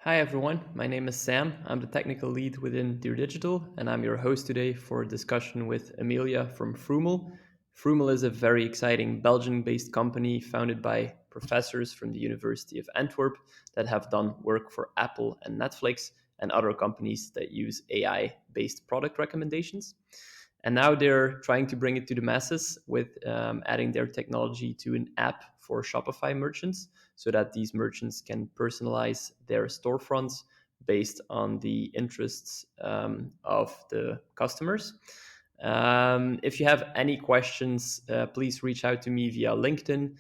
Hi everyone, my name is Sam. I'm the technical lead within Dear Digital, and I'm your host today for a discussion with Amelia from Froomle. Froomle is a very exciting Belgian-based company founded by professors from the University of Antwerp that have done work for Apple and Netflix and other companies that use AI-based product recommendations. And now they're trying to bring it to the masses with adding their technology to an app for Shopify merchants so that these merchants can personalize their storefronts based on the interests of the customers. If you have any questions, please reach out to me via LinkedIn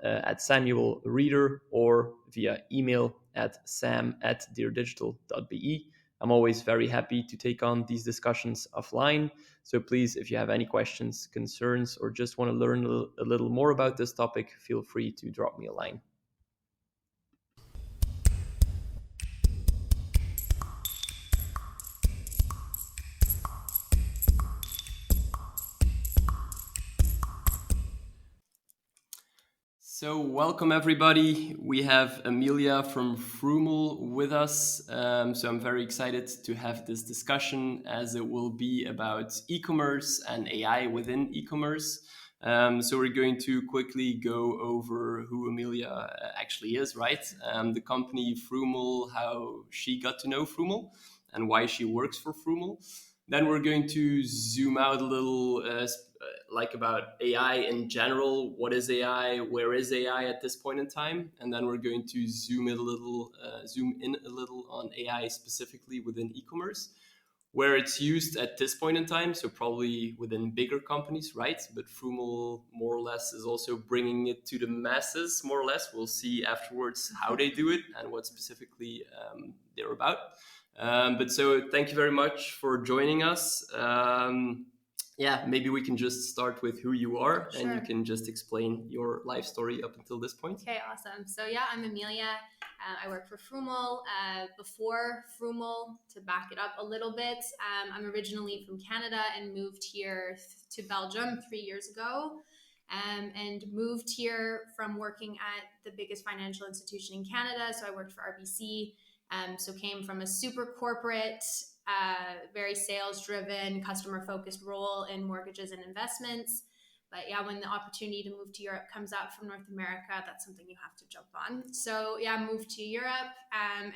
at Samuel Reader or via email at sam@deardigital.be. I'm always very happy to take on these discussions offline. So please, if you have any questions, concerns, or just want to learn a little more about this topic, feel free to drop me a line. So welcome everybody. We have Amelia from Froomle with us. So I'm very excited to have this discussion as it will be about e-commerce and AI within e-commerce. So we're going to quickly go over who Amelia actually is, right? The company Froomle, how she got to know Froomle and why she works for Froomle. Then we're going to zoom out a little like about AI in general. What is AI? Where is AI at this point in time? And then we're going to zoom in a little on AI specifically within e-commerce, where it's used at this point in time. So probably within bigger companies, right? But Froomle more or less is also bringing it to the masses, more or less. We'll see afterwards how they do it and what specifically they're about. But so thank you very much for joining us. Maybe we can just start with who you are and you can just explain your life story up until this point. Okay, awesome. So I'm Amelia. I work for Froomle. Before Froomle, to back it up a little bit, I'm originally from Canada and moved here to Belgium 3 years ago. And moved here from working at the biggest financial institution in Canada. So I worked for RBC. So came from a super corporate, very sales-driven, customer-focused role in mortgages and investments. But when the opportunity to move to Europe comes out from North America, that's something you have to jump on. So I moved to Europe.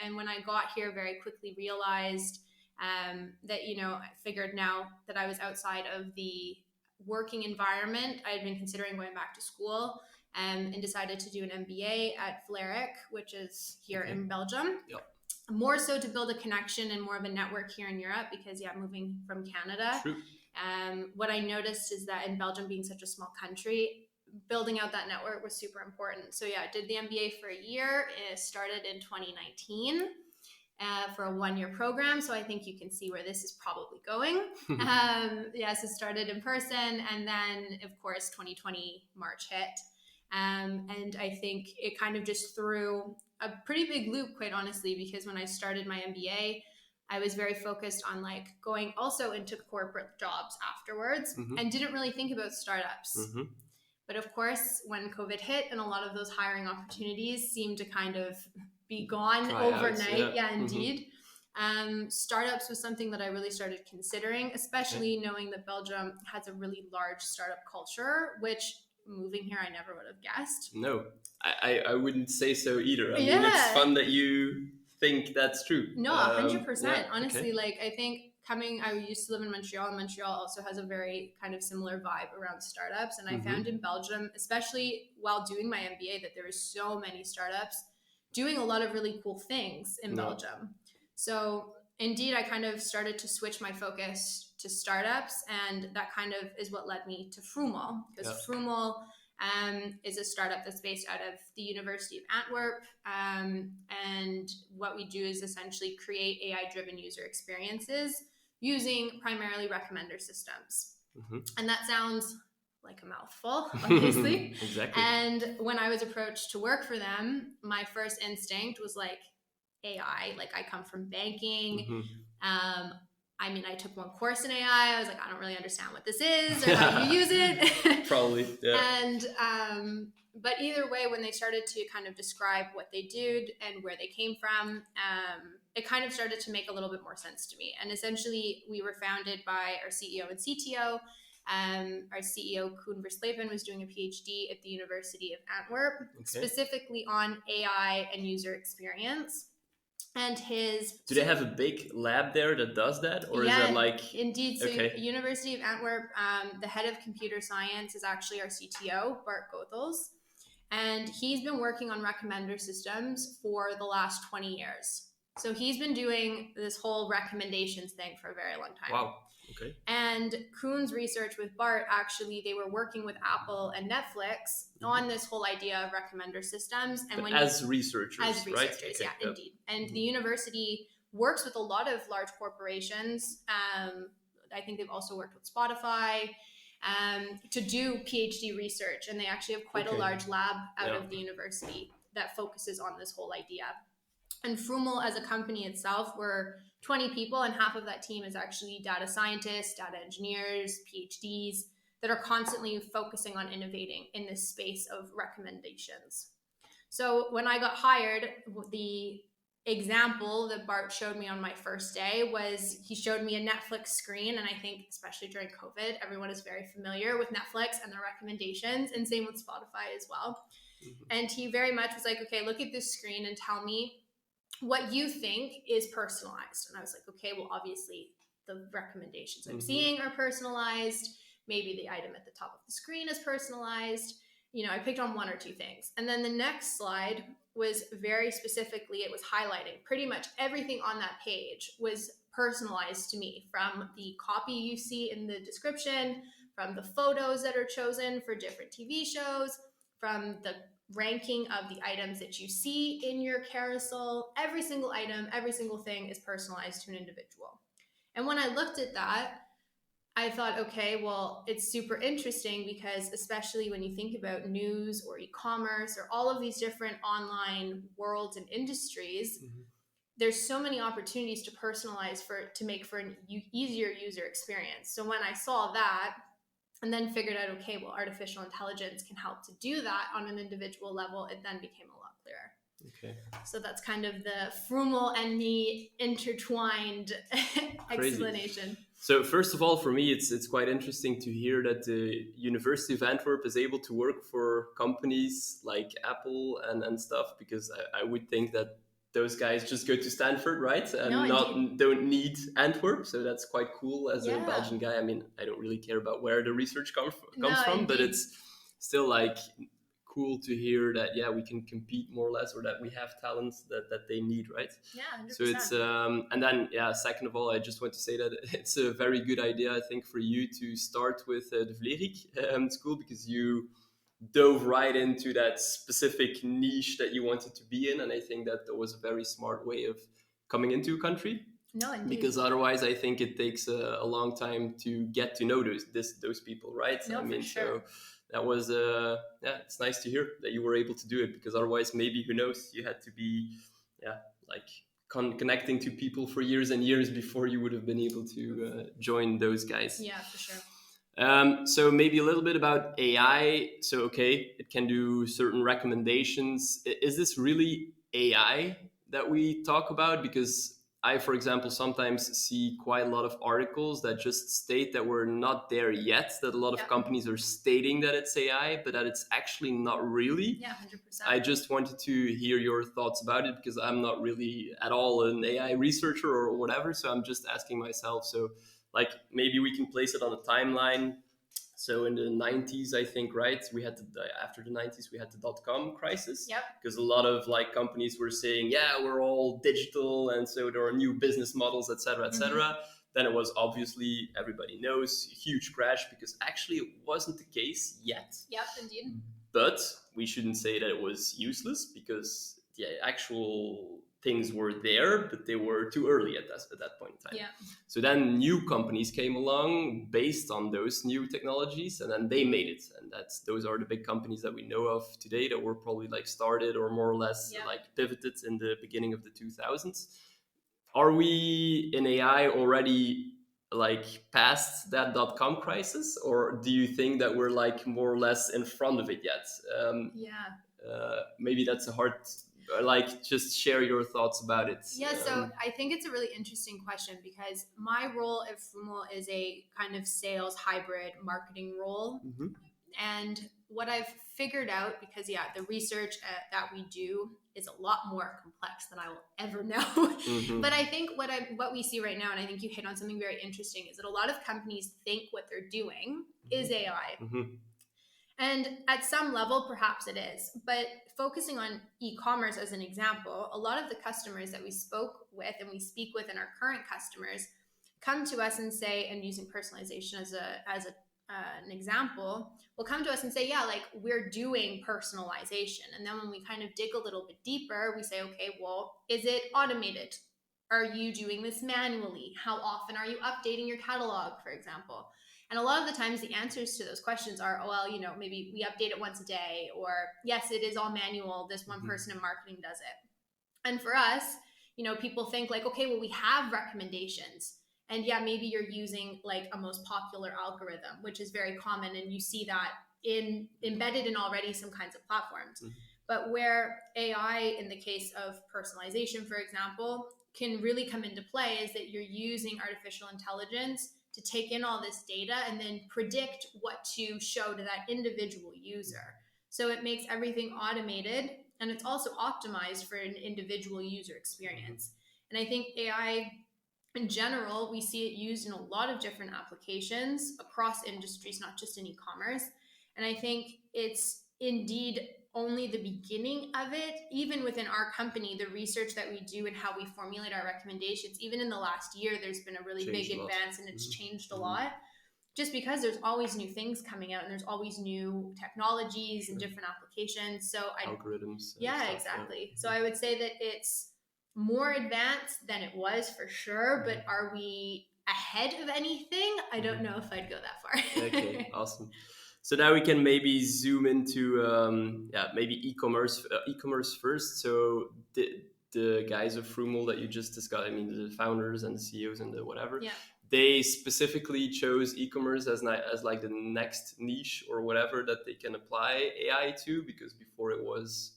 And when I got here, very quickly realized that, I figured now that I was outside of the working environment, I had been considering going back to school and decided to do an MBA at Vlerick, which is here in Belgium. Yep. More so to build a connection and more of a network here in Europe because moving from Canada. True. What I noticed is that in Belgium being such a small country, building out that network was super important. So I did the MBA for a year. It started in 2019 for a 1-year program. So I think you can see where this is probably going. So it started in person. And then, of course, 2020 March hit. And I think it kind of just threw a pretty big loop, quite honestly, because when I started my MBA, I was very focused on going also into corporate jobs afterwards and didn't really think about startups. But of course, when COVID hit and a lot of those hiring opportunities seemed to kind of be gone overnight. Indeed. Startups was something that I really started considering, especially knowing that Belgium has a really large startup culture, which moving here, I never would have guessed. No, I wouldn't say so either. I mean, it's fun that you think that's true. No, 100%. Honestly, I think I used to live in Montreal, and Montreal also has a very kind of similar vibe around startups. And I found in Belgium, especially while doing my MBA, that there were so many startups doing a lot of really cool things in Belgium. So indeed, I kind of started to switch my focus to startups, and that kind of is what led me to Froomle, because Froomle is a startup that's based out of the University of Antwerp. And what we do is essentially create AI-driven user experiences using primarily recommender systems. And that sounds like a mouthful, obviously. Exactly. And when I was approached to work for them, my first instinct was AI. I come from banking. I took one course in AI. I was like, I don't really understand what this is or how you use it. Probably, yeah. And but either way, when they started to kind of describe what they did and where they came from, it kind of started to make a little bit more sense to me. And essentially, we were founded by our CEO and CTO. Our CEO, Koen Verslepen, was doing a PhD at the University of Antwerp, specifically on AI and user experience. And do they have a big lab there that does that, or is that like indeed? So University of Antwerp, the head of computer science is actually our CTO, Bart Goethals, and he's been working on recommender systems for the last 20 years. So he's been doing this whole recommendations thing for a very long time. Wow. Okay. And Koen's research with Bart, actually, they were working with Apple and Netflix on this whole idea of recommender systems. And as researchers, right? Yeah, indeed. And the university works with a lot of large corporations. I think they've also worked with Spotify to do PhD research. And they actually have quite a large lab out of the university that focuses on this whole idea. And Froomle as a company itself, we're 20 people, and half of that team is actually data scientists, data engineers, PhDs that are constantly focusing on innovating in this space of recommendations. So when I got hired, the example that Bart showed me on my first day was he showed me a Netflix screen. And I think especially during COVID, everyone is very familiar with Netflix and their recommendations, and same with Spotify as well. And he very much was like, okay, look at this screen and tell me what you think is personalized. And I was like, okay, well, obviously the recommendations I'm seeing are personalized. Maybe the item at the top of the screen is personalized. I picked on one or two things. And then the next slide was very specifically, it was highlighting pretty much everything on that page was personalized to me, from the copy you see in the description, from the photos that are chosen for different TV shows, from the ranking of the items that you see in your carousel. Every single item, every single thing is personalized to an individual. And when I looked at that, I thought, okay, well, it's super interesting because especially when you think about news or e-commerce or all of these different online worlds and industries, there's so many opportunities to personalize to make for an easier user experience. So when I saw that, and then figured out, okay, well, artificial intelligence can help to do that on an individual level, it then became a lot clearer. Okay. So that's kind of the Froomle and the intertwined explanation. So first of all, for me, it's quite interesting to hear that the University of Antwerp is able to work for companies like Apple and stuff, because I would think that those guys just go to Stanford, right? And don't need Antwerp. So that's quite cool as a Belgian guy. I mean, I don't really care about where the research comes from, but it's still like cool to hear that, we can compete more or less, or that we have talents that they need, right? Yeah, 100%. So it's, and then, second of all, I just want to say that it's a very good idea, I think, for you to start with the Vlerik school, because you dove right into that specific niche that you wanted to be in. And I think that was a very smart way of coming into a country. No, indeed. Because otherwise I think it takes a long time to get to know those people, right? No, for sure. So that was, it's nice to hear that you were able to do it, because otherwise maybe, who knows, you had to be, connecting to people for years and years before you would have been able to join those guys. Yeah, for sure. So maybe a little bit about AI. So, okay, it can do certain recommendations. Is this really AI that we talk about? Because I, for example, sometimes see quite a lot of articles that just state that we're not there yet, that a lot of companies are stating that it's AI, but that it's actually not really. Yeah, 100%. I just wanted to hear your thoughts about it, because I'm not really at all an AI researcher or whatever. So I'm just asking myself. So maybe we can place it on a timeline. So in the 90s, I think, right, after the 90s, we had the dot-com crisis. Yep. Because a lot of companies were saying, we're all digital, and so there are new business models, et cetera, et cetera. Then it was, obviously, everybody knows, a huge crash, because actually it wasn't the case yet. Yep, indeed. But we shouldn't say that it was useless, because the actual things were there, but they were too early at that point in time. Yeah. So then new companies came along based on those new technologies, and then they made it. And those are the big companies that we know of today that were probably started or more or less pivoted in the beginning of the 2000s. are we in AI already like past that .com crisis, or do you think that we're like more or less in front of it yet? Yeah. Maybe that's a hard, like, just share your thoughts about it. Yeah, so I think it's a really interesting question because my role at Froomle is a kind of sales hybrid marketing role. Mhm. And what I've figured out, because the research that we do is a lot more complex than I will ever know. Mhm. But I think what we see right now, and I think you hit on something very interesting, is that a lot of companies think what they're doing is AI. Mhm. And at some level, perhaps it is. But focusing on e-commerce as an example, a lot of the customers that we spoke with and we speak with and our current customers come to us and say, and using personalization as an example, will come to us and say, yeah, like we're doing personalization. And then when we kind of dig a little bit deeper, we say, okay, well, is it automated? Are you doing this manually? How often are you updating your catalog, for example? And a lot of the times the answers to those questions are, oh, well, maybe we update it once a day, or yes, it is all manual. This one person in marketing does it. And for us, people think like, okay, well, we have recommendations. And yeah, maybe you're using like a most popular algorithm, which is very common. And you see that embedded in already some kinds of platforms. Mhm. But where AI, in the case of personalization, for example, can really come into play is that you're using artificial intelligence to take in all this data and then predict what to show to that individual user. So it makes everything automated, and it's also optimized for an individual user experience. And I think AI in general, we see it used in a lot of different applications across industries, not just in e-commerce. And I think it's indeed only the beginning of it. Even within our company, the research that we do and how we formulate our recommendations, even in the last year, there's been a really big advance and it's changed a lot. Just because there's always new things coming out and there's always new technologies and different applications. So Algorithms. Yeah, exactly. So I would say that it's more advanced than it was for sure, but are we ahead of anything? I don't know if I'd go that far. Okay, awesome. So now we can maybe zoom into maybe e-commerce first. So the guys of Froomle that you just discussed, I mean the founders and the CEOs and the whatever, Yeah. they specifically chose e-commerce as like the next niche or whatever that they can apply AI to, because before it was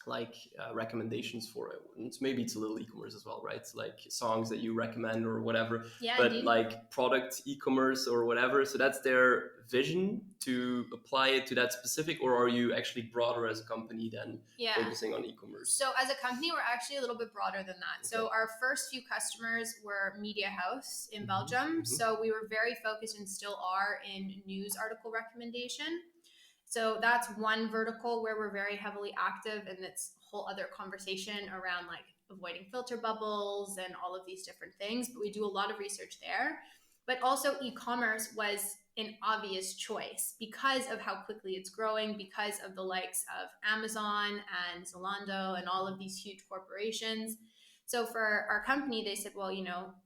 like recommendations for it. Maybe it's a little e-commerce as well, right? It's like songs that you recommend or whatever, Yeah, but indeed. like product e-commerce or whatever. So that's their vision to apply it to that specific, or are you actually broader as a company than focusing on e-commerce? So as a company, we're actually a little bit broader than that. Okay. So our first few customers were Media House in Belgium. So we were very focused and still are in news article recommendation. So that's one vertical where we're very heavily active, and it's a whole other conversation around like avoiding filter bubbles and all of these different things. But we do a lot of research there. But also e-commerce was an obvious choice because of how quickly it's growing, because of the likes of Amazon and Zalando and all of these huge corporations. So for our company, they said, well,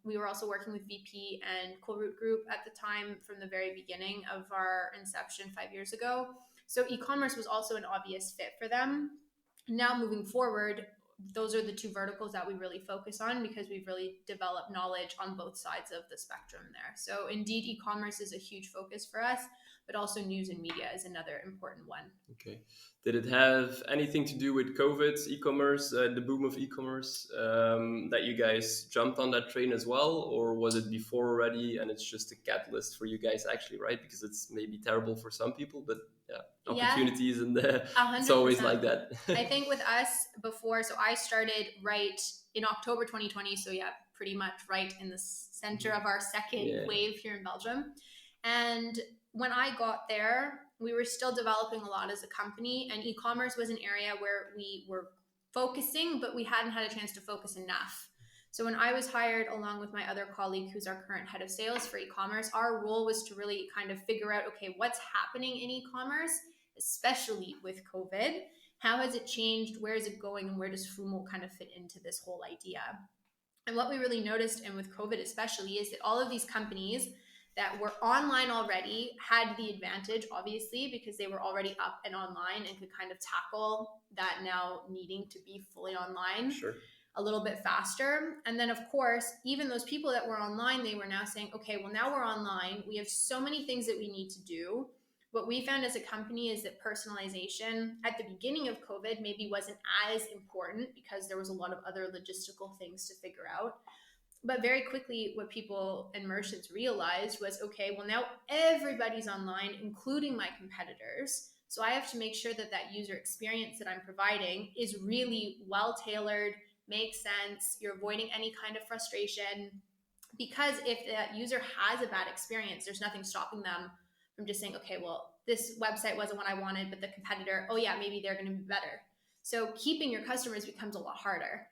we were also working with VP and Colroot Group at the time from the very beginning of our inception 5 years ago. So e-commerce was also an obvious fit for them. Now moving forward, those are the two verticals that we really focus on because we've really developed knowledge on both sides of the spectrum there. So indeed, e-commerce is a huge focus for us, but also news and media is another important one. Okay. Did it have anything to do with COVID, e-commerce, the boom of e-commerce, that you guys jumped on that train as well? Or was it before already and it's just a catalyst for you guys actually, right? Because it's maybe terrible for some people, but opportunities and it's always like that. I think with us before, so I started right in October 2020. So pretty much right in the center of our second wave here in Belgium. And when I got there, we were still developing a lot as a company, and e-commerce was an area where we were focusing, but we hadn't had a chance to focus enough. So when I was hired along with my other colleague, who's our current head of sales for e-commerce, our role was to really kind of figure out, okay, what's happening in e-commerce, especially with COVID? How has it changed? Where is it going? And where does Froomle kind of fit into this whole idea? And what we really noticed, and with COVID especially, is that all of these companies that were online already had the advantage, obviously, because they were already up and online and could kind of tackle that now needing to be fully online. Sure. a little bit faster. And then, of course, even those people that were online, they were now saying, okay, well, now we're online. We have so many things that we need to do. What we found as a company is that personalization at the beginning of COVID maybe wasn't as important because there was a lot of other logistical things to figure out. But very quickly, what people and merchants realized was, okay, well, now everybody's online, including my competitors. So I have to make sure that that user experience that I'm providing is really well tailored, makes sense. You're avoiding any kind of frustration. Because if that user has a bad experience, there's nothing stopping them from just saying, okay, well, this website wasn't what I wanted, but the competitor, oh yeah, maybe they're going to be better. So keeping your customers becomes a lot harder.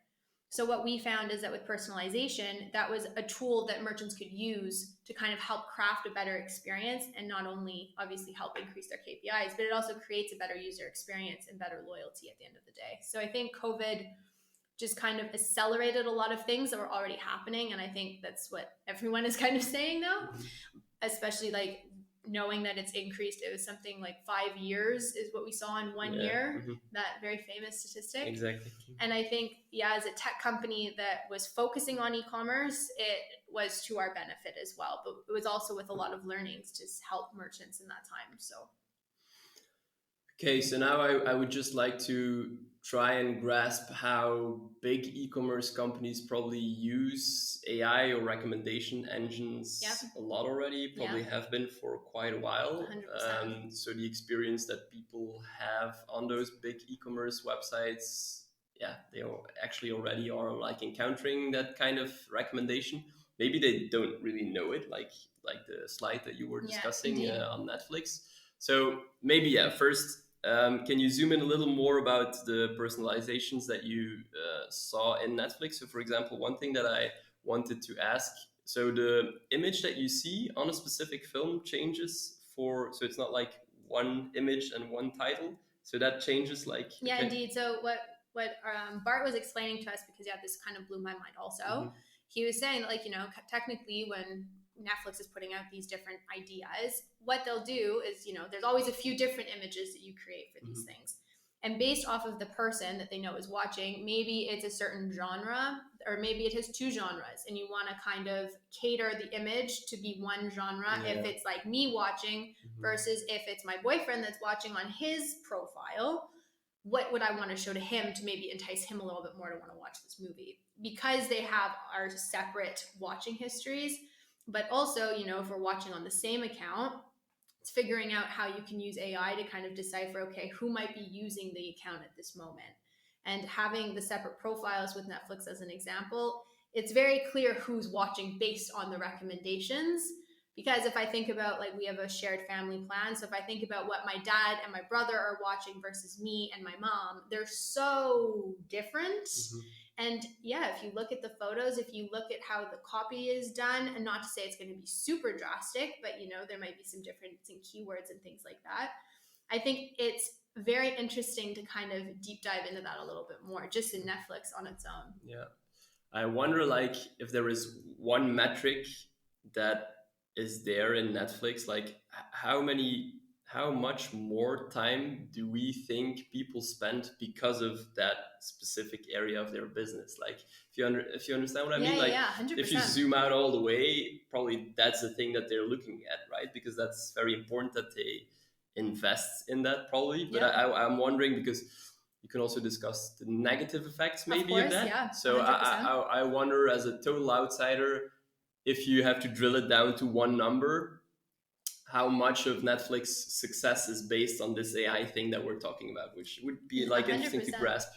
So what we found is that with personalization, that was a tool that merchants could use to kind of help craft a better experience, and not only obviously help increase their KPIs, but it also creates a better user experience and better loyalty at the end of the day. So I think COVID just kind of accelerated a lot of things that were already happening. And I think that's what everyone is kind of saying now, especially like knowing that it's increased. It was something like 5 years is what we saw in 1 year, that very famous statistic. Exactly. And I think, as a tech company that was focusing on e-commerce, it was to our benefit as well. But it was also with a lot of learnings to help merchants in that time. So. Okay, so now I would just like to try and grasp how big e-commerce companies probably use AI or recommendation engines a lot already, probably have been for quite a while. 100%. So the experience that people have on those big e-commerce websites, they actually already are like encountering that kind of recommendation. Maybe they don't really know it, like the slide that you were discussing on Netflix. So maybe, first, can you zoom in a little more about the personalizations that you saw in Netflix? So, for example, one thing that I wanted to ask, so the image that you see on a specific film changes so it's not like one image and one title. So that changes like... Yeah, okay. Indeed. So what Bart was explaining to us, because this kind of blew my mind also, he was saying that, like, technically when Netflix is putting out these different ideas, what they'll do is, there's always a few different images that you create for these things. And based off of the person that they know is watching, maybe it's a certain genre, or maybe it has two genres, and you want to kind of cater the image to be one genre. If it's like me watching versus if it's my boyfriend that's watching on his profile, what would I want to show to him to maybe entice him a little bit more to want to watch this movie? Because they have our separate watching histories. But also, if we're watching on the same account, it's figuring out how you can use AI to kind of decipher, okay, who might be using the account at this moment. And having the separate profiles with Netflix as an example, it's very clear who's watching based on the recommendations. Because if I think about, like, we have a shared family plan. So if I think about what my dad and my brother are watching versus me and my mom, they're so different. And if you look at the photos, if you look at how the copy is done, and not to say it's going to be super drastic, but there might be some difference in keywords and things like that. I think it's very interesting to kind of deep dive into that a little bit more, just in Netflix on its own. Yeah. I wonder, like, if there is one metric that is there in Netflix, like how much more time do we think people spend because of that specific area of their business? Like, if you understand what I mean, like, 100%. If you zoom out all the way, probably that's the thing that they're looking at, right? Because that's very important that they invest in that, probably. But I'm wondering, because you can also discuss the negative effects maybe of that. Yeah, so I wonder, as a total outsider, if you have to drill it down to one number, how much of Netflix success is based on this AI thing that we're talking about, which would be like 100%. Interesting to grasp.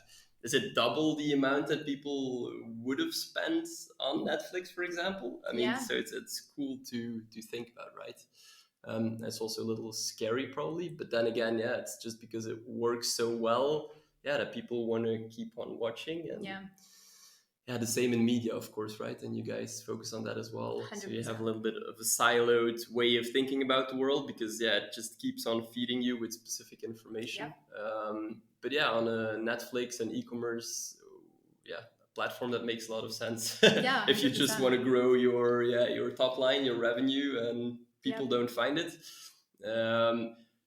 Is it double the amount that people would have spent on Netflix, for example? I mean, so it's cool to think about, right? It's also a little scary probably, but then again, it's just because it works so well, that people want to keep on watching. And the same in media, of course, right? And you guys focus on that as well. 100%. So you have a little bit of a siloed way of thinking about the world, because it just keeps on feeding you with specific information. But on a Netflix and e-commerce, a platform that makes a lot of sense. If you just want to grow your top line, your revenue, and people don't find it.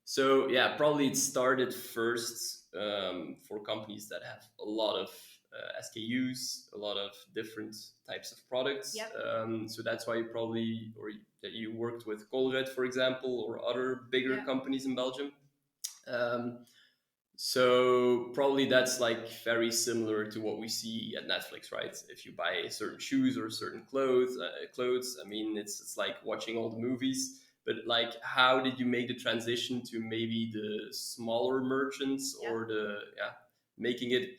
So probably it started first for companies that have a lot of SKUs, a lot of different types of products. Yep. So that's why you probably, or that you worked with Colruyt, for example, or other bigger companies in Belgium. So probably that's like very similar to what we see at Netflix, right? If you buy certain shoes or certain clothes, I mean, it's like watching all the movies. But like, how did you make the transition to maybe the smaller merchants or the making it?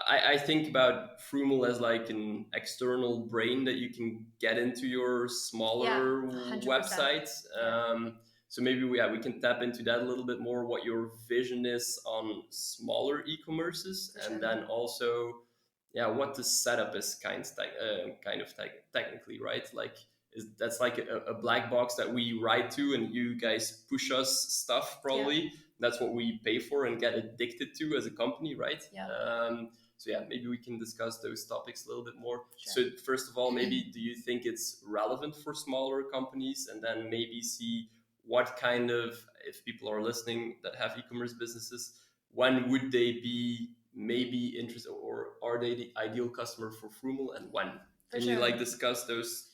I think about Froomle as like an external brain that you can get into your smaller 100%. websites. So maybe we can tap into that a little bit more, what your vision is on smaller e-commerces, and then also, what the setup is technically, right? Like, that's like a black box that we write to, and you guys push us stuff probably. That's what we pay for and get addicted to as a company, right? So maybe we can discuss those topics a little bit more. So first of all, maybe do you think it's relevant for smaller companies, and then maybe see what kind of, if people are listening that have e-commerce businesses, when would they be maybe interested, or are they the ideal customer for Froomle, and when? Can you like discuss those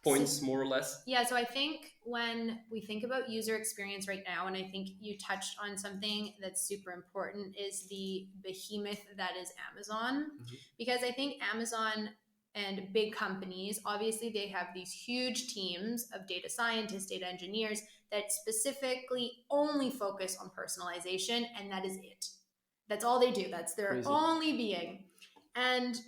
points more or less? Yeah, so I think when we think about user experience right now, and I think you touched on something that's super important, is the behemoth that is Amazon. Because I think Amazon and big companies, obviously they have these huge teams of data scientists, data engineers that specifically only focus on personalization, and that is it. That's all they do. That's their only being. And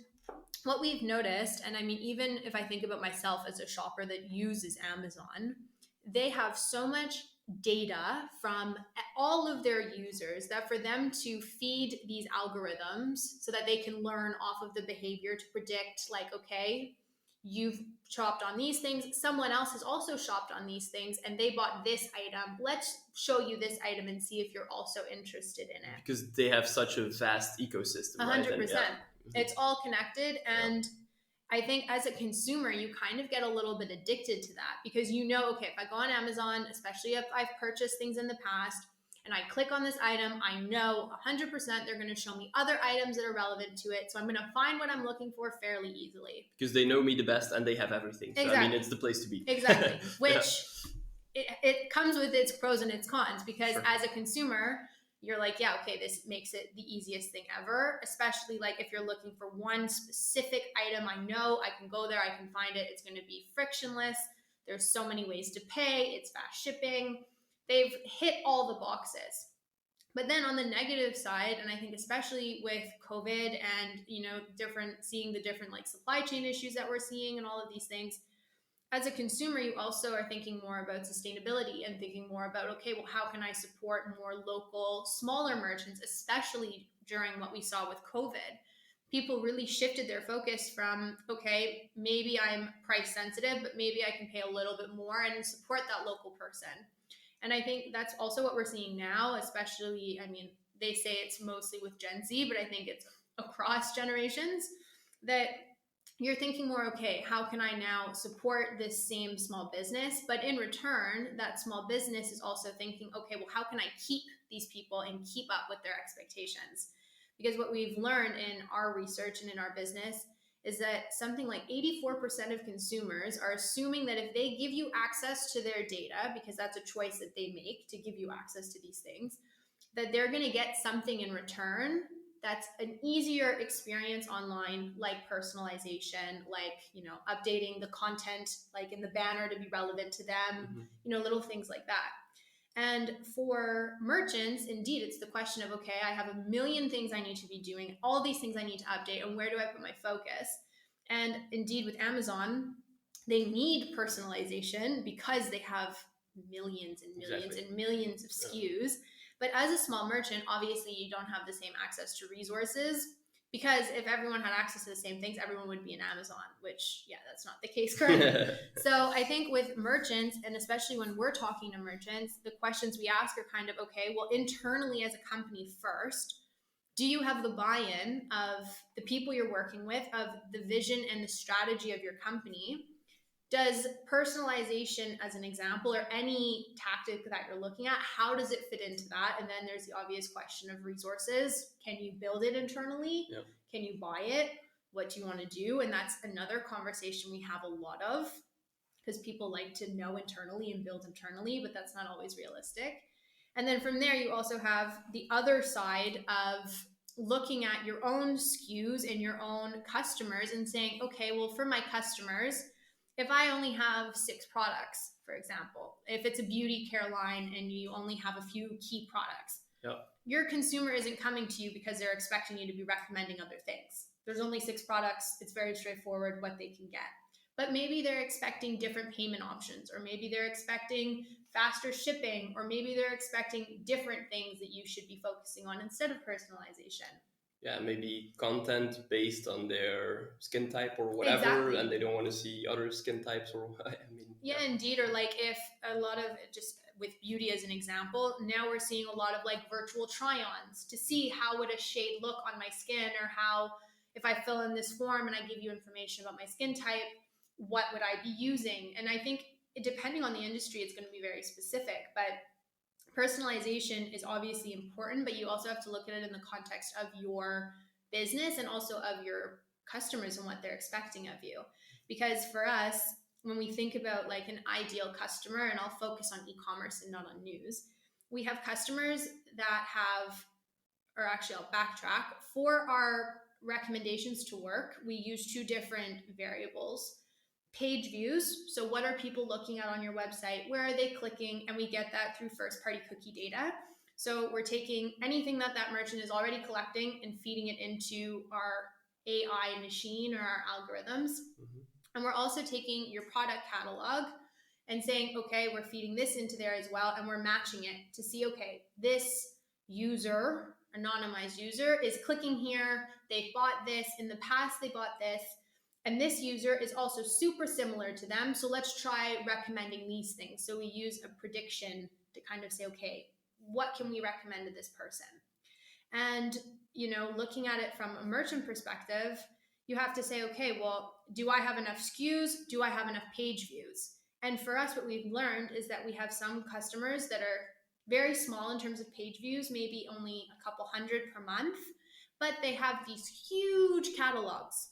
what we've noticed, and I mean, even if I think about myself as a shopper that uses Amazon, they have so much data from all of their users that for them to feed these algorithms so that they can learn off of the behavior to predict, like, okay, you've shopped on these things, someone else has also shopped on these things, and they bought this item. Let's show you this item and see if you're also interested in it. Because they have such a vast ecosystem, 100%. Right? It's all connected. And I think as a consumer, you kind of get a little bit addicted to that, because okay, if I go on Amazon, especially if I've purchased things in the past, and I click on this item, I know 100% they're going to show me other items that are relevant to it. So I'm going to find what I'm looking for fairly easily. Because they know me the best and they have everything. Exactly. So, I mean, it's the place to be. Exactly. Which it comes with its pros and its cons, because as a consumer, you're like, okay, this makes it the easiest thing ever, especially like if you're looking for one specific item, I know I can go there, I can find it, it's going to be frictionless. There's so many ways to pay, it's fast shipping. They've hit all the boxes. But then on the negative side, and I think especially with COVID and, seeing the different like supply chain issues that we're seeing and all of these things, as a consumer, you also are thinking more about sustainability and thinking more about, okay, well, how can I support more local, smaller merchants, especially during what we saw with COVID? People really shifted their focus from, okay, maybe I'm price sensitive, but maybe I can pay a little bit more and support that local person. And I think that's also what we're seeing now, especially, I mean, they say it's mostly with Gen Z, but I think it's across generations, that you're thinking more, okay, how can I now support this same small business? But in return, that small business is also thinking, okay, well, how can I keep these people and keep up with their expectations? Because what we've learned in our research and in our business is that something like 84% of consumers are assuming that if they give you access to their data, because that's a choice that they make to give you access to these things, that they're going to get something in return that's an easier experience online, like personalization, like, updating the content, like in the banner to be relevant to them, little things like that. And for merchants, indeed, it's the question of, okay, I have a million things I need to be doing, all these things I need to update, and where do I put my focus? And indeed, with Amazon, they need personalization because they have millions and millions and millions of SKUs. But as a small merchant, obviously, you don't have the same access to resources, because if everyone had access to the same things, everyone would be in Amazon, which, that's not the case currently. So I think with merchants, and especially when we're talking to merchants, the questions we ask are kind of, okay, well, internally as a company first, do you have the buy-in of the people you're working with, of the vision and the strategy of your company? Does personalization, as an example, or any tactic that you're looking at, how does it fit into that? And then there's the obvious question of resources. Can you build it internally? Can you buy it? What do you want to do? And that's another conversation we have a lot of, because people like to know internally and build internally, but that's not always realistic. And then from there, you also have the other side of looking at your own SKUs and your own customers and saying, okay, well, for my customers, if I only have 6 products, for example, if it's a beauty care line and you only have a few key products, your consumer isn't coming to you because they're expecting you to be recommending other things. There's only 6 products. It's very straightforward what they can get. But maybe they're expecting different payment options, or maybe they're expecting faster shipping, or maybe they're expecting different things that you should be focusing on instead of personalization. Yeah, maybe content based on their skin type or whatever, exactly. And they don't want to see other skin types, or yeah, indeed. Or like if a lot of, just with beauty as an example, now we're seeing a lot of like virtual try-ons to see how would a shade look on my skin, or how if I fill in this form and I give you information about my skin type, what would I be using? And I think depending on the industry, it's going to be very specific, but personalization is obviously important, but you also have to look at it in the context of your business and also of your customers and what they're expecting of you. Because for us, when we think about like an ideal customer, and I'll focus on e-commerce and not on news, we have customers that have, or actually I'll backtrack, for our recommendations to work, we use 2 different variables. Page views, so what are people looking at on your website? Where are they clicking? And we get that through first-party cookie data. So we're taking anything that merchant is already collecting and feeding it into our AI machine or our algorithms. Mm-hmm. And we're also taking your product catalog and saying, okay, we're feeding this into there as well, and we're matching it to see, okay, this user, anonymized user, is clicking here, they bought this, in the past they bought this, and this user is also super similar to them, so let's try recommending these things. So we use a prediction to kind of say, okay, what can we recommend to this person? And, looking at it from a merchant perspective, you have to say, okay, well, do I have enough SKUs? Do I have enough page views? And for us, what we've learned is that we have some customers that are very small in terms of page views, maybe only a couple hundred per month, but they have these huge catalogs,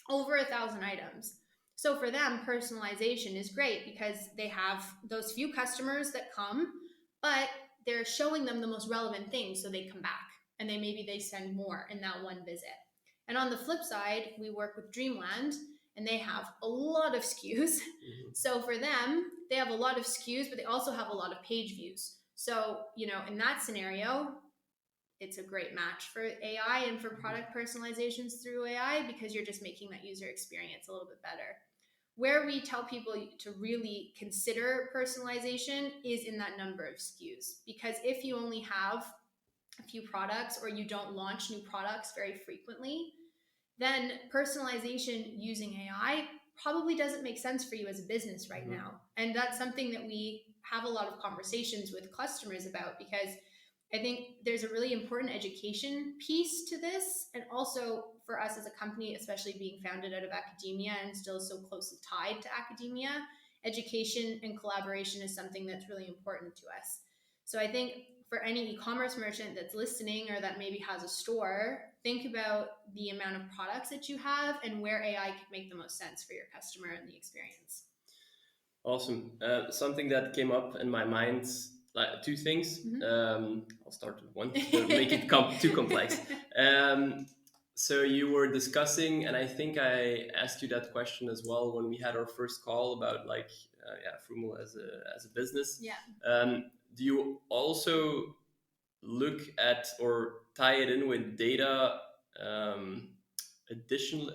over 1,000 items. So for them, personalization is great because they have those few customers that come, but they're showing them the most relevant things, so they come back and maybe they send more in that one visit. And on the flip side, we work with Dreamland, and they have a lot of SKUs. Mm-hmm. So for them, they have a lot of SKUs, but they also have a lot of page views. So, in that scenario, it's a great match for AI and for product personalizations through AI, because you're just making that user experience a little bit better. Where we tell people to really consider personalization is in that number of SKUs, because if you only have a few products, or you don't launch new products very frequently, then personalization using AI probably doesn't make sense for you as a business right now. And that's something that we have a lot of conversations with customers about, because I think there's a really important education piece to this. And also for us as a company, especially being founded out of academia and still so closely tied to academia, education and collaboration is something that's really important to us. So I think for any e-commerce merchant that's listening, or that maybe has a store, think about the amount of products that you have and where AI could make the most sense for your customer and the experience. Awesome. Something that came up in my mind, like 2 things. Mm-hmm. I'll start with one, don't make it too complex. So you were discussing, and I think I asked you that question as well when we had our first call about Froomle as a business. Yeah. Do you also look at or tie it in with data, additional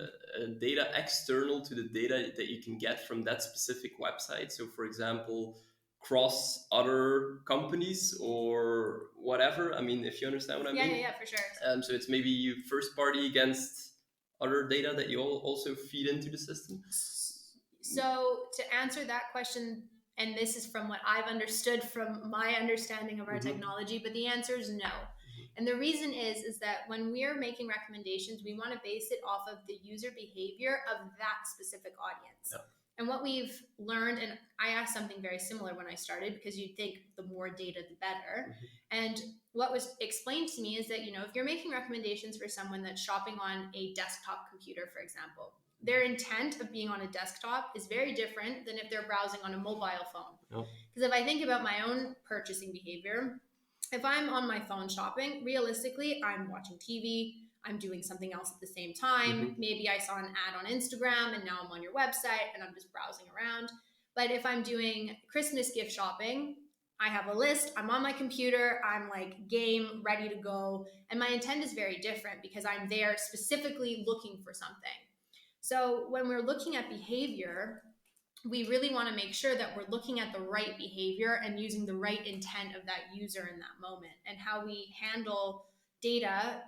data external to the data that you can get from that specific website? So for example, cross other companies or whatever. I mean, if you understand what I mean. Yeah, for sure. So it's maybe you first party against other data that you also feed into the system. So to answer that question, and this is from what I've understood from my understanding of our mm-hmm. technology, but the answer is no. Mm-hmm. And the reason is that when we're making recommendations, we want to base it off of the user behavior of that specific audience. Yeah. And what we've learned, and I asked something very similar when I started, because you'd think the more data, the better. And what was explained to me is that, if you're making recommendations for someone that's shopping on a desktop computer, for example, their intent of being on a desktop is very different than if they're browsing on a mobile phone. Because if I think about my own purchasing behavior, if I'm on my phone shopping, realistically, I'm watching TV, I'm doing something else at the same time. Maybe I saw an ad on Instagram and now I'm on your website and I'm just browsing around. But if I'm doing Christmas gift shopping, I have a list, I'm on my computer, I'm like game, ready to go. And my intent is very different because I'm there specifically looking for something. So when we're looking at behavior, we really want to make sure that we're looking at the right behavior and using the right intent of that user in that moment. And how we handle data,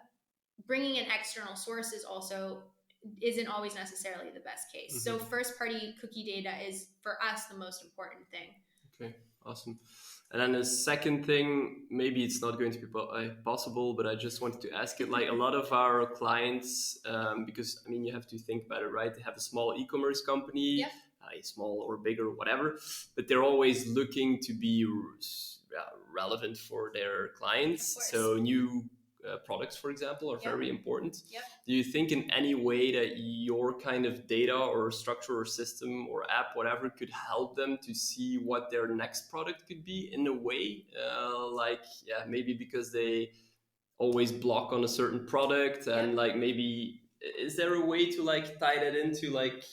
bringing in external sources also isn't always necessarily the best case. So first party cookie data is for us the most important thing. Okay, awesome. And then the second thing, maybe it's not going to be possible, but I just wanted to ask it, like a lot of our clients, because I mean, you have to think about it, right? They have a small e-commerce company, small or bigger, whatever, but they're always looking to be relevant for their clients. So new products, for example, are very important. Do you think in any way that your kind of data or structure or system or app, whatever, could help them to see what their next product could be in a way? Maybe because they always block on a certain product and like maybe is there a way to like tie that into like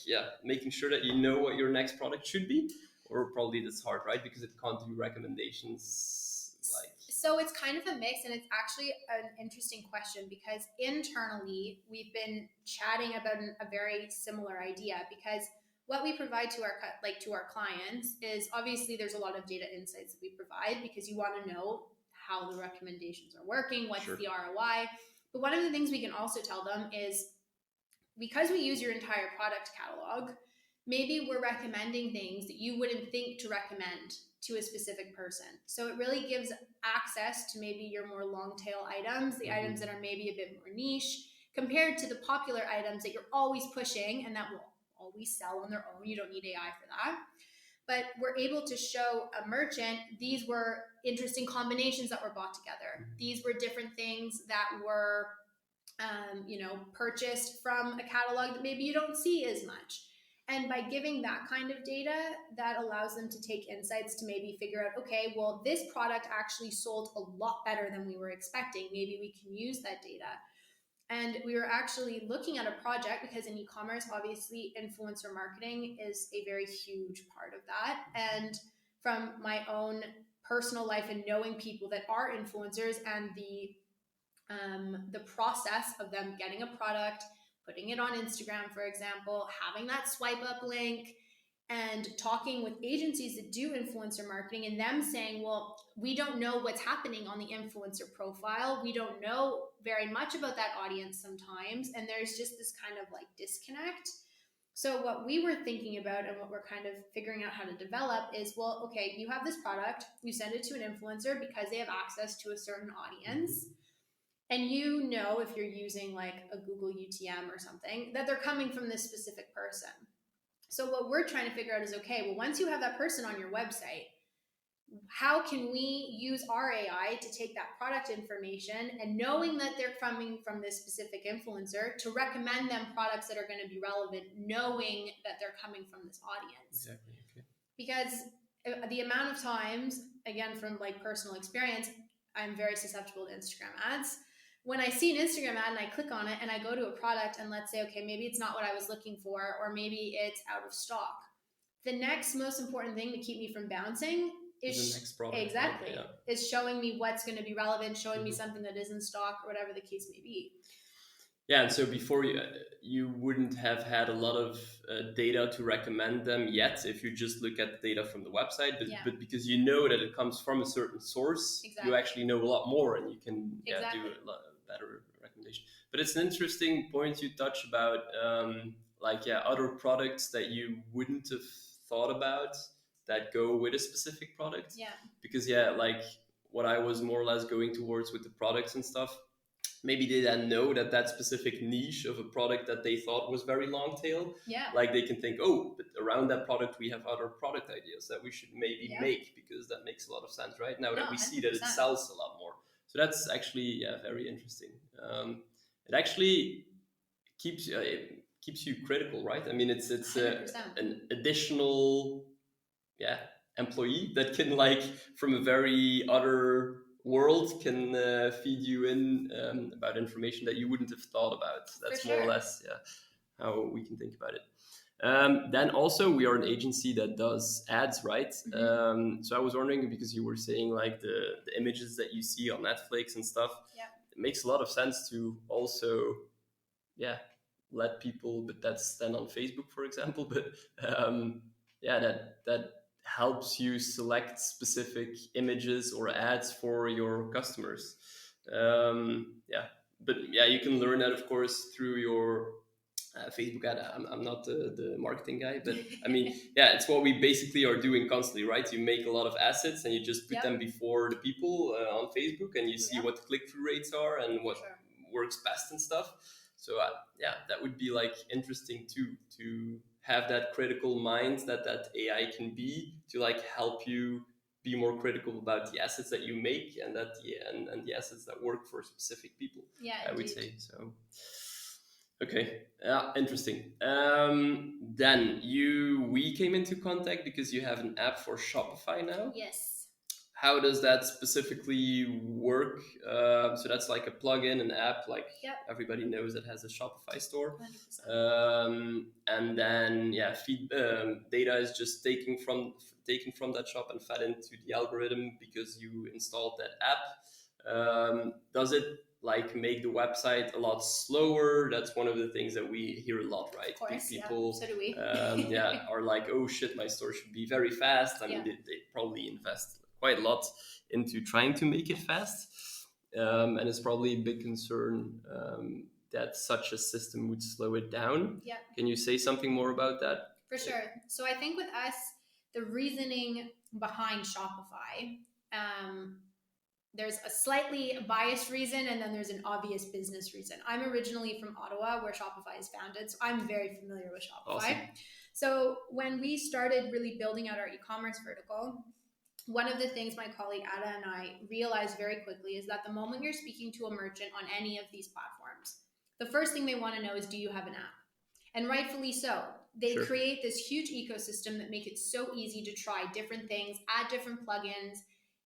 making sure that you know what your next product should be? Or probably that's hard, right? Because it can't do recommendations. So it's kind of a mix, and it's actually an interesting question because internally we've been chatting about a very similar idea, because what we provide to our clients is obviously there's a lot of data insights that we provide because you want to know how the recommendations are working, what's the ROI. But one of the things we can also tell them is, because we use your entire product catalog, maybe we're recommending things that you wouldn't think to recommend to a specific person. So it really gives access to maybe your more long tail items, the items that are maybe a bit more niche, compared to the popular items that you're always pushing and that will always sell on their own. You don't need AI for that. But we're able to show a merchant, these were interesting combinations that were bought together. These were different things that were purchased from a catalog that maybe you don't see as much. And by giving that kind of data, that allows them to take insights to maybe figure out, okay, well, this product actually sold a lot better than we were expecting. Maybe we can use that data. And we were actually looking at a project because in e-commerce, obviously, influencer marketing is a very huge part of that. And from my own personal life and knowing people that are influencers and the process of them getting a product, putting it on Instagram, for example, having that swipe up link, and talking with agencies that do influencer marketing and them saying, well, we don't know what's happening on the influencer profile. We don't know very much about that audience sometimes. And there's just this kind of like disconnect. So what we were thinking about and what we're kind of figuring out how to develop is, well, okay, you have this product, you send it to an influencer because they have access to a certain audience. And if you're using like a Google UTM or something, that they're coming from this specific person. So what we're trying to figure out is, okay, well, once you have that person on your website, how can we use our AI to take that product information and knowing that they're coming from this specific influencer to recommend them products that are going to be relevant, knowing that they're coming from this audience? Exactly. Okay. Because the amount of times, again, from like personal experience, I'm very susceptible to Instagram ads. When I see an Instagram ad and I click on it and I go to a product and let's say, okay, maybe it's not what I was looking for, or maybe it's out of stock. The next most important thing to keep me from bouncing is the next product. Exactly. Yeah. Is showing me what's going to be relevant, showing me something that is in stock or whatever the case may be. Yeah, and so before you wouldn't have had a lot of data to recommend them yet if you just look at the data from the website, but because you know that it comes from a certain source, you actually know a lot more and you can do a lot better recommendation. But it's an interesting point you touch about other products that you wouldn't have thought about that go with a specific product. Yeah. Because like what I was more or less going towards with the products and stuff, maybe they then know that specific niche of a product that they thought was very long tail, Yeah. like they can think, oh, but around that product we have other product ideas that we should maybe make, because that makes a lot of sense, right? Now that we see that it 100%. sells a lot more. So that's actually very interesting. It actually keeps you critical, right? I mean, it's 100%. an additional employee that can, like, from a very other world, can feed you in about information that you wouldn't have thought about. That's more or less how we can think about it. Then also we are an agency that does ads, right? So I was wondering, because you were saying like the images that you see on Netflix and stuff, it makes a lot of sense to also let people, but that's then on Facebook, for example, but that helps you select specific images or ads for your customers. But you can learn that, of course, through your Facebook ad. I'm not the marketing guy, but I mean, it's what we basically are doing constantly, right? You make a lot of assets and you just put them before the people on Facebook, and you see what the click-through rates are and what works best and stuff. So that would be like interesting too, to have that critical mind that AI can be, to like help you be more critical about the assets that you make, and that and the assets that work for specific people. I would say so. Okay, interesting. Then we came into contact because you have an app for Shopify now. Yes. How does that specifically work? So that's like a plugin, an app, like everybody knows that has a Shopify store. 100%. And then data is just taken from that shop and fed into the algorithm because you installed that app. Does it like make the website a lot slower? That's one of the things that we hear a lot, right? Of course, people, so do we. Are like, oh shit, my store should be very fast. I mean, they probably invest quite a lot into trying to make it fast, and it's probably a big concern that such a system would slow it down. Can you say something more about that? For sure. So I think with us, the reasoning behind Shopify, there's a slightly biased reason, and then there's an obvious business reason. I'm originally from Ottawa, where Shopify is founded, so I'm very familiar with Shopify. Awesome. So when we started really building out our e-commerce vertical, one of the things my colleague Ada and I realized very quickly is that the moment you're speaking to a merchant on any of these platforms, the first thing they want to know is, do you have an app? And rightfully so. They create this huge ecosystem that make it so easy to try different things, add different plugins,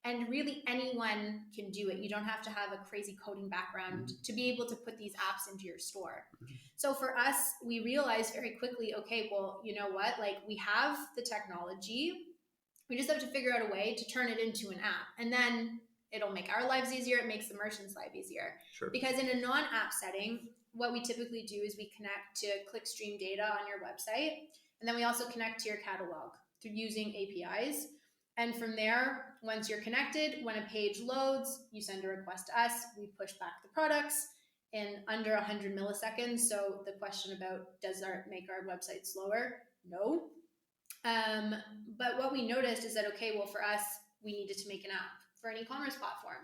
and really anyone can do it. You don't have to have a crazy coding background to be able to put these apps into your store. So for us, we realized very quickly, okay, well, you know what? Like, we have the technology. We just have to figure out a way to turn it into an app. And then it'll make our lives easier. It makes the merchant's life easier. Because in a non-app setting, what we typically do is we connect to clickstream data on your website. And then we also connect to your catalog through using APIs. And from there, once you're connected, when a page loads, you send a request to us. We push back the products in under 100 milliseconds. So the question about, does that make our website slower? No. But what we noticed is that, okay, well, for us, we needed to make an app for an e-commerce platform.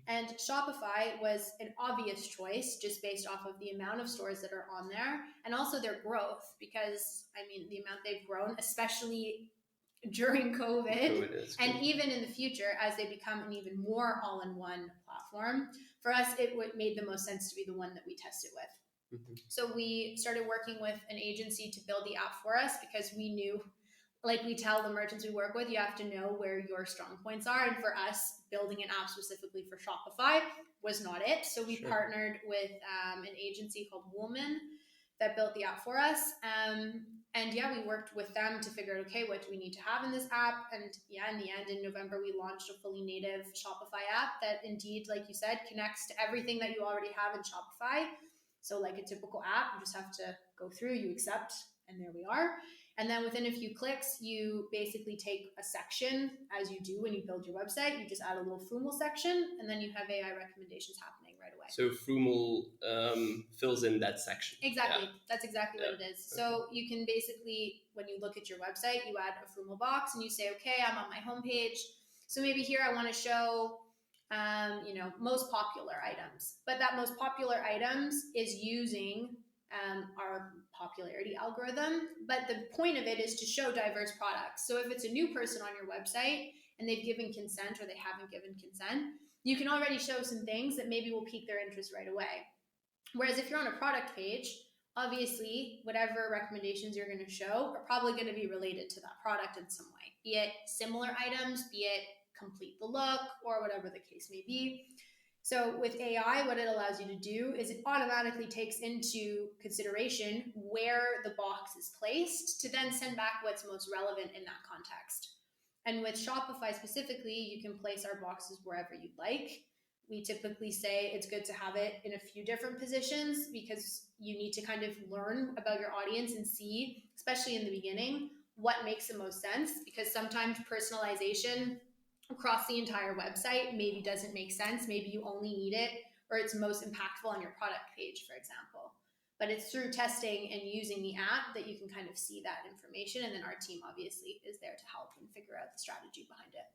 And Shopify was an obvious choice just based off of the amount of stores that are on there, and also their growth, because, I mean, the amount they've grown, especially during COVID and even in the future as they become an even more all-in-one platform. For us, it made the most sense to be the one that we tested with. So we started working with an agency to build the app for us, because we knew, like we tell the merchants we work with, you have to know where your strong points are. And for us, building an app specifically for Shopify was not it. So we partnered with an agency called Woolman that built the app for us. And we worked with them to figure out, okay, what do we need to have in this app? And in the end, in November, we launched a fully native Shopify app that indeed, like you said, connects to everything that you already have in Shopify. So like a typical app, you just have to go through, you accept, and there we are. And then within a few clicks, you basically take a section, as you do when you build your website. You just add a little Froomle section, and then you have AI recommendations happening right away. So Froomle fills in that section. Exactly. That's exactly what it is. So you can basically, when you look at your website, you add a Froomle box and you say, okay, I'm on my homepage. So maybe here I want to show most popular items. But that most popular items is using our popularity algorithm. But the point of it is to show diverse products. So if it's a new person on your website and they've given consent or they haven't given consent, you can already show some things that maybe will pique their interest right away. Whereas if you're on a product page, obviously, whatever recommendations you're going to show are probably going to be related to that product in some way, be it similar items, be it complete the look, or whatever the case may be. So with AI, what it allows you to do is it automatically takes into consideration where the box is placed to then send back what's most relevant in that context. And with Shopify specifically, you can place our boxes wherever you'd like. We typically say it's good to have it in a few different positions because you need to kind of learn about your audience and see, especially in the beginning, what makes the most sense, because sometimes personalization across the entire website maybe doesn't make sense. Maybe you only need it or it's most impactful on your product page, for example. But it's through testing and using the app that you can kind of see that information. And then our team obviously is there to help and figure out the strategy behind it.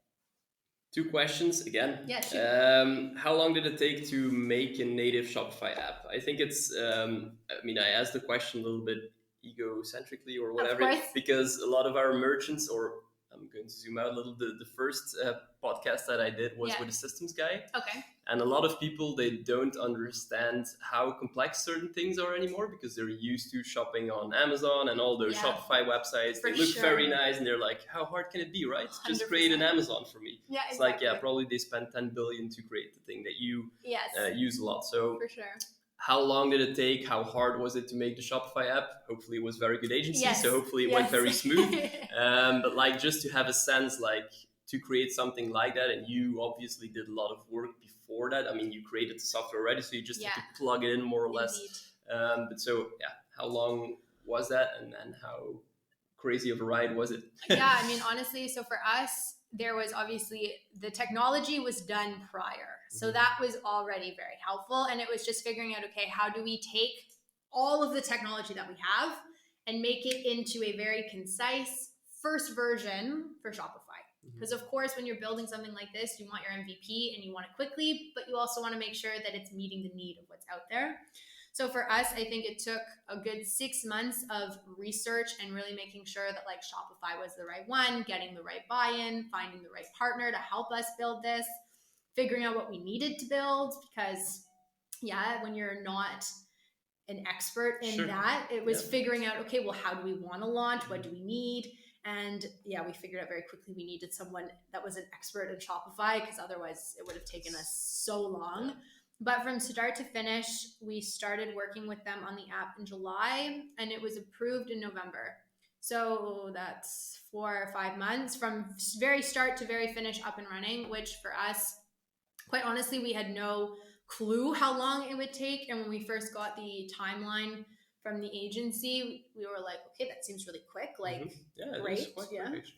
2 questions again. Yeah, sure. How long did it take to make a native Shopify app? I think it's, I asked the question a little bit egocentrically or whatever, because a lot of our merchants, or I'm going to zoom out a little, the first podcast that I did was with a systems guy. Okay. And a lot of people, they don't understand how complex certain things are anymore because they're used to shopping on Amazon and all those Shopify websites. They look very nice and they're like, how hard can it be, right? 100%. Just create an Amazon for me. Yeah, it's exactly. Like, probably they spent 10 billion to create the thing that you use a lot. So for sure. How long did it take? How hard was it to make the Shopify app? Hopefully it was very good agency, so hopefully it went very smooth. But like, just to have a sense, like, to create something like that, and you obviously did a lot of work before that. I mean, you created the software already, so you just had to plug it in more or less. But so, how long was that, and how crazy of a ride was it? I mean, honestly, so for us, there was obviously the technology was done prior. So that was already very helpful. And it was just figuring out, okay, how do we take all of the technology that we have and make it into a very concise first version for Shopify? Because of course, when you're building something like this, you want your MVP and you want it quickly, but you also want to make sure that it's meeting the need of what's out there. So for us, I think it took a good 6 months of research and really making sure that like Shopify was the right one, getting the right buy-in, finding the right partner to help us build this, figuring out what we needed to build, because when you're not an expert in that, it was figuring out, okay, well, how do we want to launch? What do we need? And we figured out very quickly we needed someone that was an expert in Shopify, because otherwise it would have taken us so long. But from start to finish, we started working with them on the app in July, and it was approved in November. So that's 4 or 5 months from very start to very finish, up and running, which for us, quite honestly, we had no clue how long it would take. And when we first got the timeline from the agency, we were like, okay, that seems really quick. Like, great.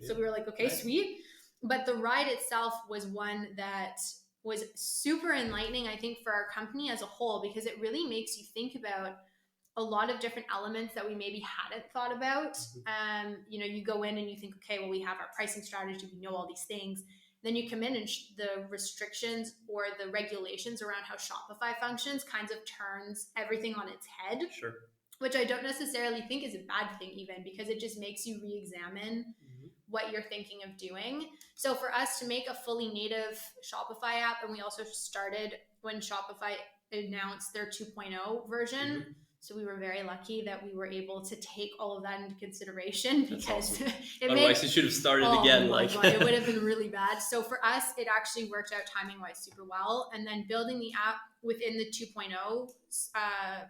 So we were like, okay, sweet. But the ride itself was one that was super enlightening, I think, for our company as a whole, because it really makes you think about a lot of different elements that we maybe hadn't thought about. You go in and you think, okay, well, we have our pricing strategy, we know all these things. Then you come in and the restrictions or the regulations around how Shopify functions kinds of turns everything on its head. Sure. Which I don't necessarily think is a bad thing even, because it just makes you re-examine what you're thinking of doing. So for us to make a fully native Shopify app, and we also started when Shopify announced their 2.0 version. So we were very lucky that we were able to take all of that into consideration, because otherwise it should have started again. God, it would have been really bad. So for us, it actually worked out timing-wise super well. And then building the app within the 2.0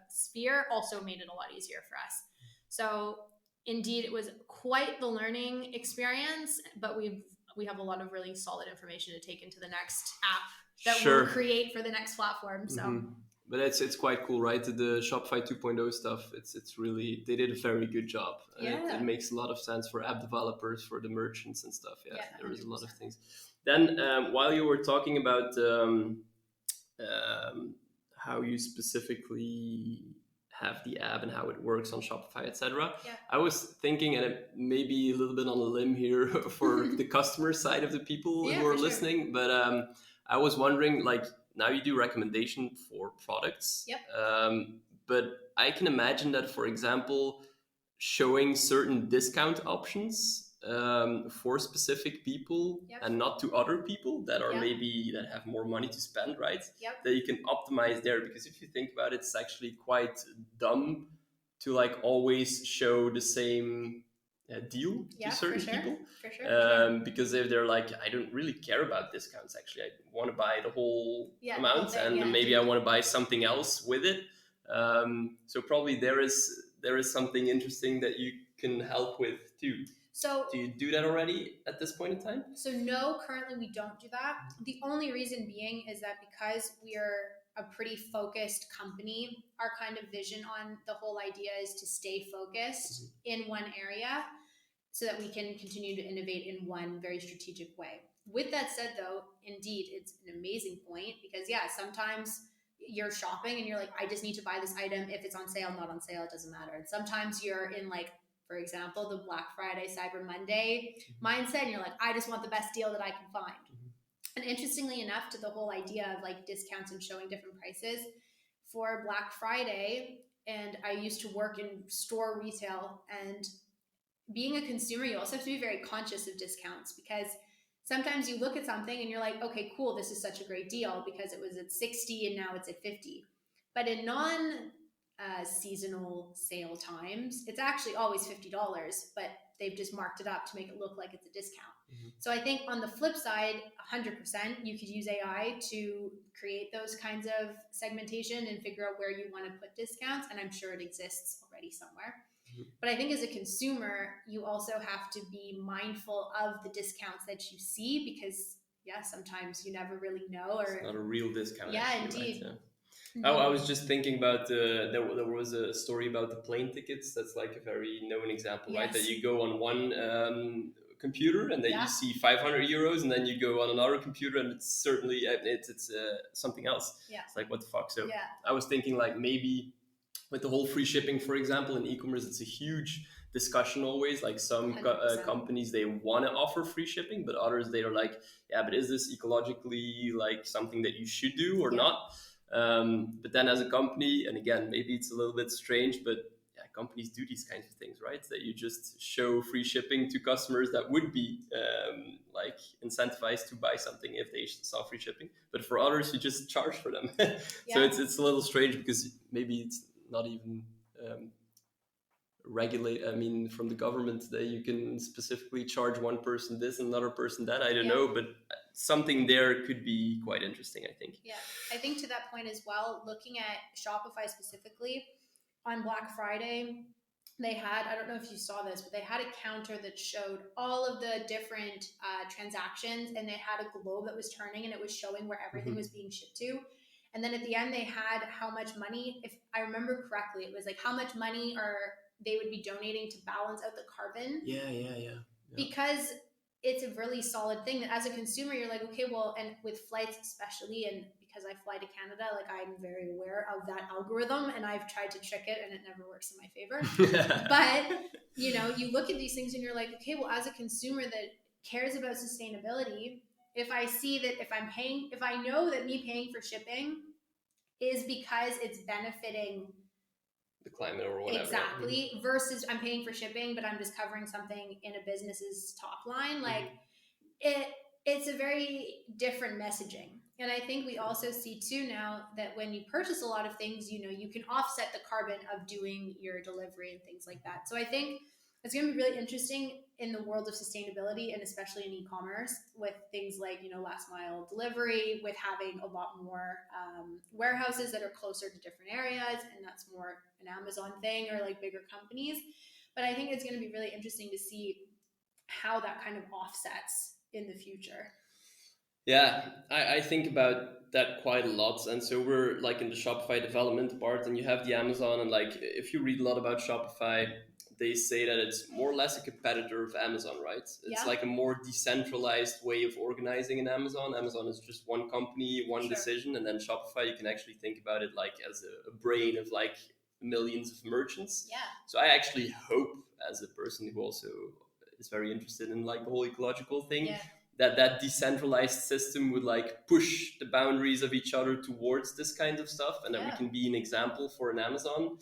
sphere also made it a lot easier for us. So indeed, it was quite the learning experience, but we have a lot of really solid information to take into the next app that we'll create for the next platform. So. But it's quite cool, right? The Shopify 2.0 stuff, it's really, they did a very good job. It makes a lot of sense for app developers, for the merchants and stuff. There is a lot of things. Then while you were talking about how you specifically have the app and how it works on Shopify, etc. I was thinking, and it may be a little bit on a limb here for the customer side of the people who are listening, but I was wondering, like, now you do recommendation for products. Yep. But I can imagine that, for example, showing certain discount options for specific people Yep. and not to other people that are Yep. maybe that have more money to spend, right? Yep. That you can optimize there, because if you think about it, it's actually quite dumb to like always show the same deal to certain people. For sure. Because if they're like, I don't really care about discounts, actually, I want to buy the whole amount, thing, and maybe I want to buy something else with it. So probably there is something interesting that you can help with too. So do you do that already at this point in time? So no, currently we don't do that. The only reason being is that because we are a pretty focused company, our kind of vision on the whole idea is to stay focused in one area so that we can continue to innovate in one very strategic way. With that said, though, indeed, it's an amazing point because, yeah, sometimes you're shopping and you're like, I just need to buy this item. If it's on sale, not on sale, it doesn't matter. And sometimes you're in, like, for example, the Black Friday, Cyber Monday mindset, and you're like, I just want the best deal that I can find. And interestingly enough, to the whole idea of like discounts and showing different prices for Black Friday, and I used to work in store retail, and being a consumer, you also have to be very conscious of discounts because sometimes you look at something and you're like, okay, cool, this is such a great deal because it was at 60 and now it's at 50. But in seasonal sale times, it's actually always $50, but they've just marked it up to make it look like it's a discount. So I think on the flip side, 100%, you could use AI to create those kinds of segmentation and figure out where you want to put discounts. And I'm sure it exists already somewhere. But I think as a consumer, you also have to be mindful of the discounts that you see because, yeah, sometimes you never really know. Or it's not a real discount. Yeah, actually, indeed. Right? Yeah. I was just thinking about there was a story about the plane tickets. That's like a very known example, right? That you go on one computer and then you see 500 euros, and then you go on another computer and it's certainly it's something else. It's like, what the fuck? So I was thinking like maybe with the whole free shipping, for example, in e-commerce, it's a huge discussion always. Like some companies, they want to offer free shipping, but others, they are like, yeah, but is this ecologically like something that you should do or not? But then as a company, and again, maybe it's a little bit strange, but yeah, companies do these kinds of things, right? That you just show free shipping to customers that would be like incentivized to buy something if they saw free shipping. But for others, you just charge for them. So it's a little strange because maybe it's not even regulate. I mean, from the government, that you can specifically charge one person this and another person that. I don't know, but something there could be quite interesting, I think. Yeah, I think to that point as well, looking at Shopify specifically, on Black Friday, they had, I don't know if you saw this, but they had a counter that showed all of the different transactions, and they had a globe that was turning and it was showing where everything was being shipped to. And then at the end, they had how much money, if I remember correctly, it was like how much money they would be donating to balance out the carbon. Yeah. Because it's a really solid thing that as a consumer, you're like, okay, well, and with flights especially, and because I fly to Canada, like I'm very aware of that algorithm and I've tried to trick it and it never works in my favor. But, you know, you look at these things and you're like, okay, well, as a consumer that cares about sustainability, if I see that if I know that me paying for shipping is because it's benefiting the climate or whatever. Exactly. Versus I'm paying for shipping, but I'm just covering something in a business's top line. Like it's a very different messaging. And I think we also see too now that when you purchase a lot of things, you know, you can offset the carbon of doing your delivery and things like that. So I think it's going to be really interesting in the world of sustainability, and especially in e-commerce, with things like, you know, last mile delivery, with having a lot more warehouses that are closer to different areas, and that's more an Amazon thing or like bigger companies. But I think it's going to be really interesting to see how that kind of offsets in the future. Yeah, I think about that quite a lot. And so we're like in the Shopify development part, and you have the Amazon, and like if you read a lot about Shopify, they say that it's more or less a competitor of Amazon, right? It's like a more decentralized way of organizing in Amazon. Amazon is just one company, one decision, and then Shopify, you can actually think about it like as a brain of like millions of merchants. Yeah. So I actually hope, as a person who also is very interested in like the whole ecological thing, that decentralized system would like push the boundaries of each other towards this kind of stuff, and that we can be an example for an Amazon,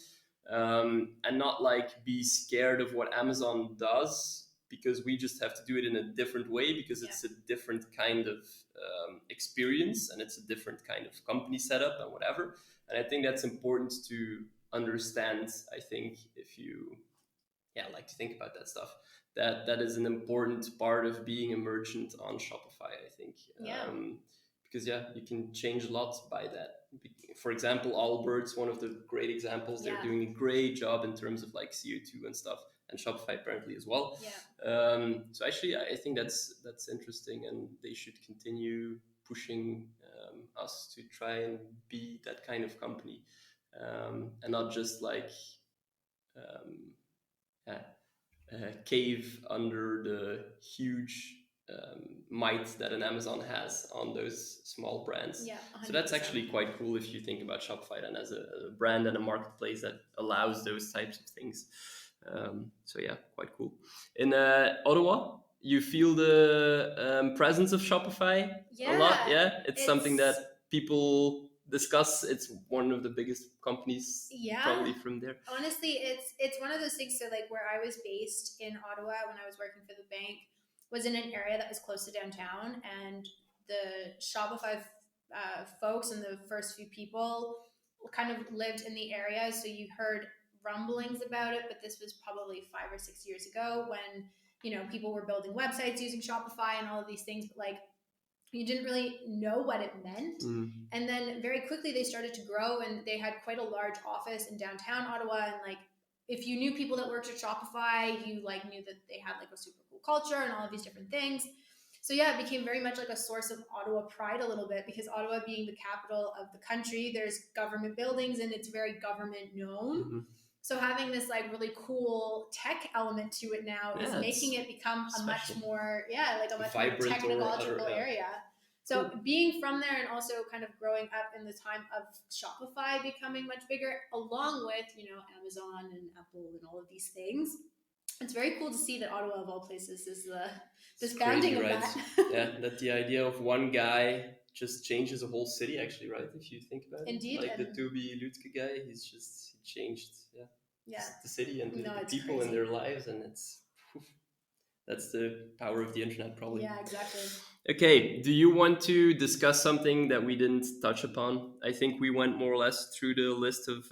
and not like be scared of what Amazon does, because we just have to do it in a different way, because it's a different kind of experience, and it's a different kind of company setup and whatever. And I think that's important to understand. I think if you like to think about that stuff, that is an important part of being a merchant on Shopify, I think. Because you can change a lot by that. For example, Allbirds, one of the great examples. They're doing a great job in terms of like CO2 and stuff, and Shopify apparently as well. So actually, I think that's interesting, and they should continue pushing us to try and be that kind of company, and not just like cave under the huge might that an Amazon has on those small brands. So that's actually quite cool if you think about Shopify then as a brand and a marketplace that allows those types of things. So quite cool. In Ottawa, you feel the presence of Shopify a lot. It's something that people discuss. It's one of the biggest companies probably from there. Honestly, it's one of those things. So like where I was based in Ottawa when I was working for the bank was in an area that was close to downtown, and the Shopify folks and the first few people kind of lived in the area. So you heard rumblings about it, but this was probably 5 or 6 years ago when, people were building websites using Shopify and all of these things, but like you didn't really know what it meant. And then very quickly they started to grow, and they had quite a large office in downtown Ottawa. And like, if you knew people that worked at Shopify, you like knew that they had like a super cool culture and all of these different things. So it became very much like a source of Ottawa pride a little bit, because Ottawa being the capital of the country, there's government buildings and it's very government known. So having this like really cool tech element to it now is making it become a much more, like a much more technological area. So being from there and also kind of growing up in the time of Shopify becoming much bigger, along with, Amazon and Apple and all of these things, it's very cool to see that Ottawa, of all places, is this founding of that. That the idea of one guy just changes a whole city, actually, right? If you think about it. Like the Toby Lutke guy, he changed the city and the people and their lives, and that's the power of the internet, probably. Yeah, exactly. Okay, do you want to discuss something that we didn't touch upon? I think we went more or less through the list of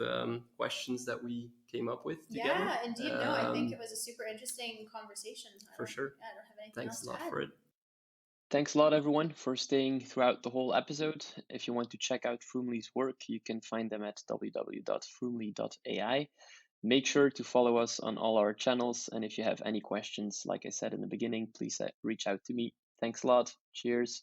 questions that we came up with together. Yeah, indeed. No, I think it was a super interesting conversation. For sure. I don't have anything else to add. Thanks a lot for it. Thanks a lot, everyone, for staying throughout the whole episode. If you want to check out Froomle's work, you can find them at www.froomle.ai. Make sure to follow us on all our channels. And if you have any questions, like I said in the beginning, please reach out to me. Thanks a lot. Cheers.